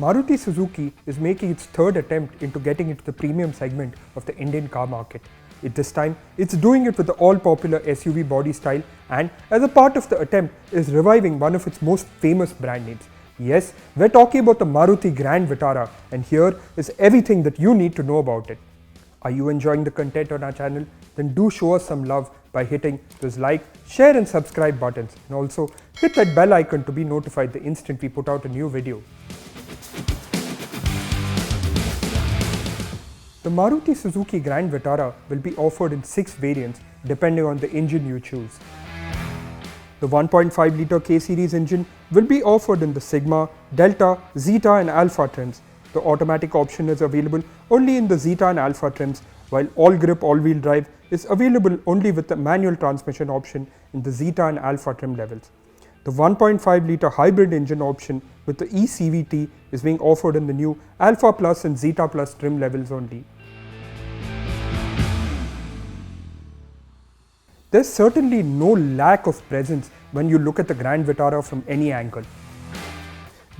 Maruti Suzuki is making its third attempt into getting into the premium segment of the Indian car market. This time, it's doing it with the all-popular SUV body style, and as a part of the attempt, is reviving one of its most famous brand names. Yes, we're talking about the Maruti Grand Vitara, and here is everything that you need to know about it. Are you enjoying the content on our channel? Then do show us some love by hitting those like, share and subscribe buttons, and also hit that bell icon to be notified the instant we put out a new video. The Maruti Suzuki Grand Vitara will be offered in 6 variants depending on the engine you choose. The 1.5 litre K-Series engine will be offered in the Sigma, Delta, Zeta and Alpha trims. The automatic option is available only in the Zeta and Alpha trims, while all-grip all-wheel drive is available only with the manual transmission option in the Zeta and Alpha trim levels. The 1.5 litre hybrid engine option with the eCVT is being offered in the new Alpha Plus and Zeta Plus trim levels only. There's certainly no lack of presence when you look at the Grand Vitara from any angle.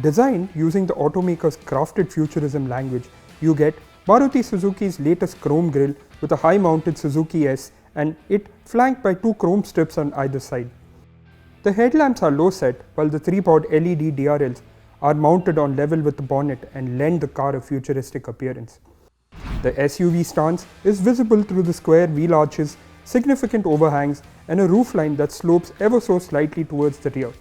Designed using the automaker's crafted futurism language, you get Maruti Suzuki's latest chrome grille with a high-mounted Suzuki S and it flanked by 2 chrome strips on either side. The headlamps are low set while the 3-pod LED DRLs are mounted on level with the bonnet and lend the car a futuristic appearance. The SUV stance is visible through the square wheel arches, significant overhangs and a roofline that slopes ever so slightly towards the rear.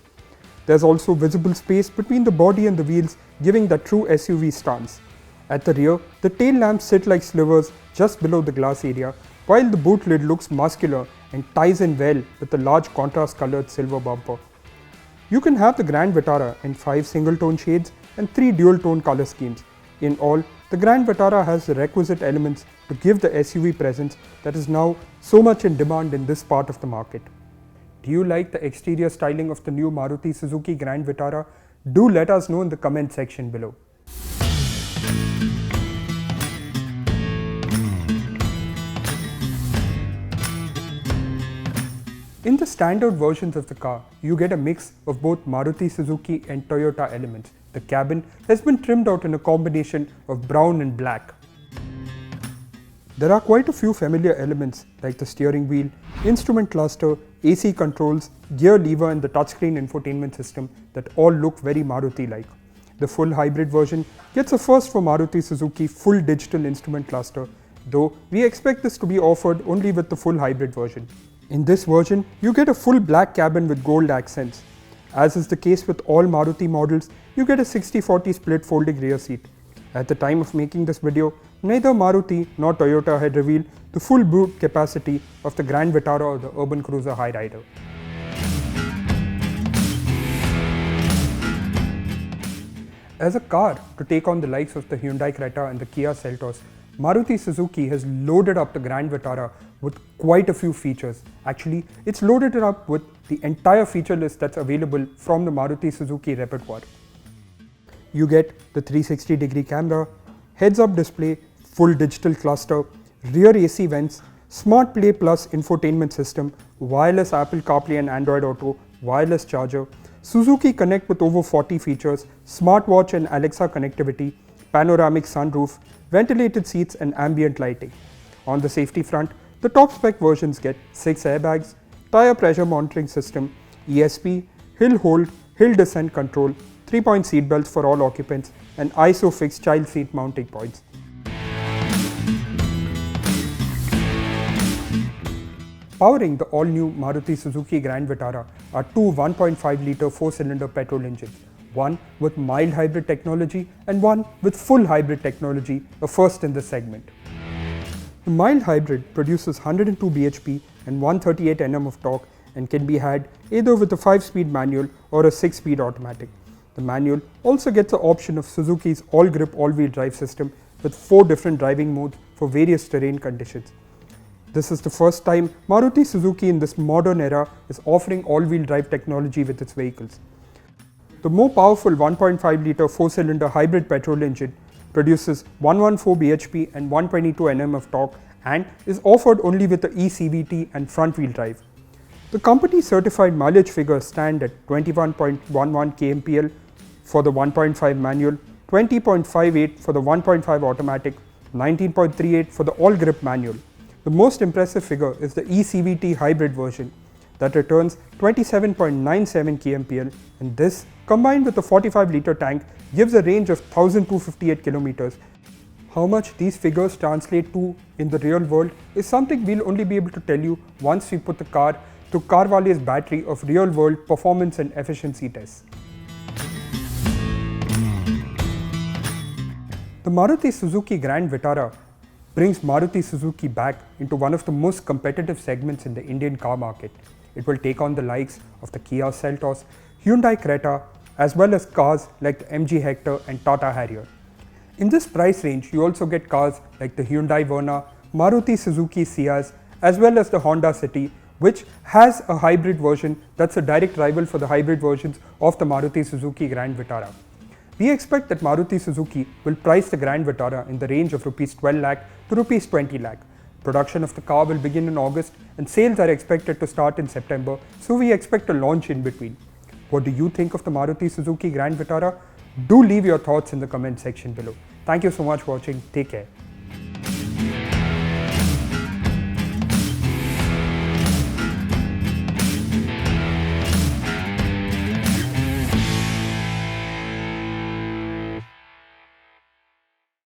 There's also visible space between the body and the wheels, giving that true SUV stance. At the rear, the tail lamps sit like slivers just below the glass area, while the boot lid looks muscular and ties in well with the large contrast colored silver bumper. You can have the Grand Vitara in 5 single tone shades and 3 dual tone color schemes. In all, the Grand Vitara has the requisite elements to give the SUV presence that is now so much in demand in this part of the market. Do you like the exterior styling of the new Maruti Suzuki Grand Vitara? Do let us know in the comment section below. In the standard versions of the car, you get a mix of both Maruti Suzuki and Toyota elements. The cabin has been trimmed out in a combination of brown and black. There are quite a few familiar elements like the steering wheel, instrument cluster, AC controls, gear lever and the touchscreen infotainment system that all look very Maruti-like. The full hybrid version gets a first for Maruti Suzuki full digital instrument cluster, though we expect this to be offered only with the full hybrid version. In this version, you get a full black cabin with gold accents. As is the case with all Maruti models, you get a 60-40 split folding rear seat. At the time of making this video, neither Maruti nor Toyota had revealed the full boot capacity of the Grand Vitara or the Urban Cruiser Hyryder. As a car to take on the likes of the Hyundai Creta and the Kia Seltos, Maruti Suzuki has loaded up the Grand Vitara with quite a few features. Actually, it's loaded it up with the entire feature list that's available from the Maruti Suzuki repertoire. You get the 360-degree camera, heads-up display, full digital cluster, rear AC vents, Smart Play Plus infotainment system, wireless Apple CarPlay and Android Auto, wireless charger, Suzuki Connect with over 40 features, smartwatch and Alexa connectivity, panoramic sunroof, ventilated seats and ambient lighting. On the safety front, the top spec versions get 6 airbags, tire pressure monitoring system, ESP, hill hold, hill descent control, 3-point seat belts for all occupants and ISOFIX child seat mounting points. Powering the all-new Maruti Suzuki Grand Vitara are 2 1.5 litre 4-cylinder petrol engines, one with mild hybrid technology and one with full hybrid technology, a first in the segment. The mild hybrid produces 102 bhp and 138 Nm of torque and can be had either with a 5-speed manual or a 6-speed automatic. The manual also gets the option of Suzuki's all-grip all-wheel drive system with 4 different driving modes for various terrain conditions. This is the first time Maruti Suzuki in this modern era is offering all-wheel drive technology with its vehicles. The more powerful 1.5 litre 4-cylinder hybrid petrol engine produces 114 bhp and 122 Nm of torque and is offered only with the eCVT and front-wheel drive. The company certified mileage figures stand at 21.11 kmpl for the 1.5 manual, 20.58 for the 1.5 automatic, 19.38 for the all-grip manual. The most impressive figure is the eCVT hybrid version that returns 27.97 kmpl, and this, combined with the 45-litre tank, gives a range of 1258 kilometers. How much these figures translate to in the real world is something we'll only be able to tell you once we put the car to CarWale's battery of real-world performance and efficiency tests. The Maruti Suzuki Grand Vitara brings Maruti Suzuki back into one of the most competitive segments in the Indian car market. It will take on the likes of the Kia Seltos, Hyundai Creta, as well as cars like the MG Hector and Tata Harrier. In this price range, you also get cars like the Hyundai Verna, Maruti Suzuki Ciaz, as well as the Honda City, which has a hybrid version that's a direct rival for the hybrid versions of the Maruti Suzuki Grand Vitara. We expect that Maruti Suzuki will price the Grand Vitara in the range of Rs 12 lakh to Rs 20 lakh. Production of the car will begin in August and sales are expected to start in September, so we expect a launch in between. What do you think of the Maruti Suzuki Grand Vitara? Do leave your thoughts in the comment section below. Thank you so much for watching. Take care.